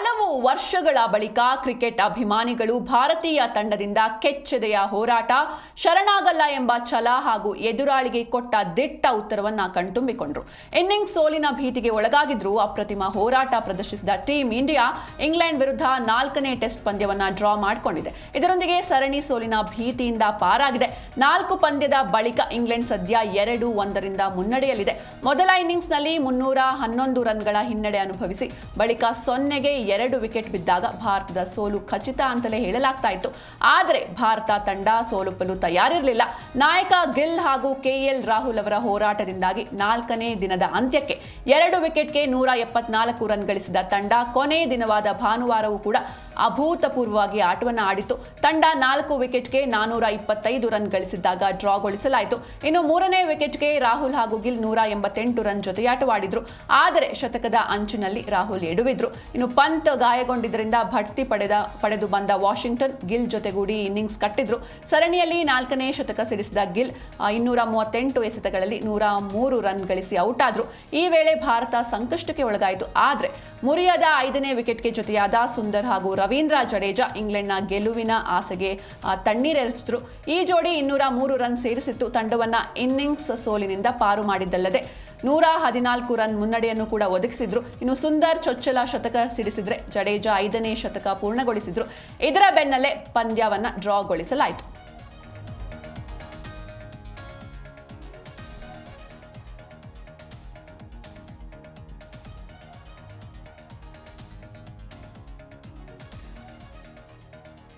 ಹಲವು ವರ್ಷಗಳ ಬಳಿಕ ಕ್ರಿಕೆಟ್ ಅಭಿಮಾನಿಗಳು ಭಾರತೀಯ ತಂಡದಿಂದ ಕೆಚ್ಚೆದೆಯ ಹೋರಾಟ, ಶರಣಾಗಲ್ಲ ಎಂಬ ಛಲ ಹಾಗೂ ಎದುರಾಳಿಗೆ ಕೊಟ್ಟ ದಿಟ್ಟ ಉತ್ತರವನ್ನ ಕಣ್ತುಂಬಿಕೊಂಡ್ರು. ಇನ್ನಿಂಗ್ಸ್ ಸೋಲಿನ ಭೀತಿಗೆ ಒಳಗಾಗಿದ್ರು ಅಪ್ರತಿಮ ಹೋರಾಟ ಪ್ರದರ್ಶಿಸಿದ ಟೀಂ ಇಂಡಿಯಾ ಇಂಗ್ಲೆಂಡ್ ವಿರುದ್ಧ 4ನೇ ಟೆಸ್ಟ್ ಪಂದ್ಯವನ್ನ ಡ್ರಾ ಮಾಡಿಕೊಂಡಿದೆ. ಇದರೊಂದಿಗೆ ಸರಣಿ ಸೋಲಿನ ಭೀತಿಯಿಂದ ಪಾರಾಗಿದೆ. 4 ಪಂದ್ಯದ ಬಳಿಕ ಇಂಗ್ಲೆಂಡ್ ಸದ್ಯ 2-1 ಮುನ್ನಡೆಯಲಿದೆ. ಮೊದಲ ಇನ್ನಿಂಗ್ಸ್ನಲ್ಲಿ 311 ರನ್ಗಳ ಹಿನ್ನಡೆ ಅನುಭವಿಸಿ ಬಳಿಕ 0ಗೆ 2 ವಿಕೆಟ್ ಬಿದ್ದಾಗ ಭಾರತದ ಸೋಲು ಖಚಿತ ಅಂತಲೇ ಹೇಳಲಾಗ್ತಾ ಇತ್ತು. ಆದರೆ ಭಾರತ ತಂಡ ಸೋಲುಪ್ಪಲು ತಯಾರಿರಲಿಲ್ಲ. ನಾಯಕ ಗಿಲ್ ಹಾಗೂ ಕೆಎಲ್ ರಾಹುಲ್ ಅವರ ಹೋರಾಟದಿಂದಾಗಿ 4ನೇ ದಿನದ ಅಂತ್ಯಕ್ಕೆ 2 ವಿಕೆಟ್ಗೆ 174 ರನ್ ಗಳಿಸಿದ ತಂಡ ಕೊನೆ ದಿನವಾದ ಭಾನುವಾರವೂ ಕೂಡ ಅಭೂತಪೂರ್ವವಾಗಿ ಆಟವನ್ನು ಆಡಿತು. ತಂಡ 4 ವಿಕೆಟ್ಗೆ 425 ರನ್ ಗಳಿಸಿದ್ದಾಗ ಡ್ರಾಗೊಳಿಸಲಾಯಿತು. ಇನ್ನು 3ನೇ ವಿಕೆಟ್ಗೆ ರಾಹುಲ್ ಹಾಗೂ ಗಿಲ್ 188 ರನ್ ಜೊತೆಯಾಟವಾಡಿದ್ರು. ಆದರೆ ಶತಕದ ಅಂಚಿನಲ್ಲಿ ರಾಹುಲ್ ಎಡವಿದ್ರು. ಇನ್ನು ಪಂತ್ ಗಾಯಗೊಂಡಿದ್ದರಿಂದ ಬಡ್ತಿ ಪಡೆದು ಬಂದ ವಾಷಿಂಗ್ಟನ್ ಗಿಲ್ ಜೊತೆಗೂಡಿ ಇನ್ನಿಂಗ್ಸ್ ಕಟ್ಟಿದ್ರು. ಸರಣಿಯಲ್ಲಿ 4ನೇ ಶತಕ ಸಿಡಿಸಿದ ಗಿಲ್ 238 ಎಸೆತಗಳಲ್ಲಿ 103 ರನ್ ಗಳಿಸಿ ಔಟ್ ಆದ್ರು. ಈ ವೇಳೆ ಭಾರತ ಸಂಕಷ್ಟಕ್ಕೆ ಒಳಗಾಯಿತು. ಆದರೆ ಮುರಿಯದ 5ನೇ ವಿಕೆಟ್ಗೆ ಜೊತೆಯಾದ ಸುಂದರ್ ಹಾಗೂ ರವೀಂದ್ರ ಜಡೇಜಾ ಇಂಗ್ಲೆಂಡ್ನ ಗೆಲುವಿನ ಆಸೆಗೆ ತಣ್ಣೀರೆರಚಿದ್ರು. ಈ ಜೋಡಿ 203 ರನ್ ಸೇರಿಸಿತ್ತು. ತಂಡವನ್ನ ಇನ್ನಿಂಗ್ಸ್ ಸೋಲಿನಿಂದ ಪಾರು ಮಾಡಿದ್ದಲ್ಲದೆ 114 ರನ್ ಮುನ್ನಡೆಯನ್ನು ಕೂಡ ಒದಗಿಸಿದ್ರು. ಇನ್ನು ಸುಂದರ್ ಚೊಚ್ಚಲ ಶತಕ ಸಿಡಿಸಿದ್ರೆ ಜಡೇಜಾ 5ನೇ ಶತಕ ಪೂರ್ಣಗೊಳಿಸಿದ್ರು. ಇದರ ಬೆನ್ನಲ್ಲೇ ಪಂದ್ಯವನ್ನ ಡ್ರಾಗೊಳಿಸಲಾಯಿತು.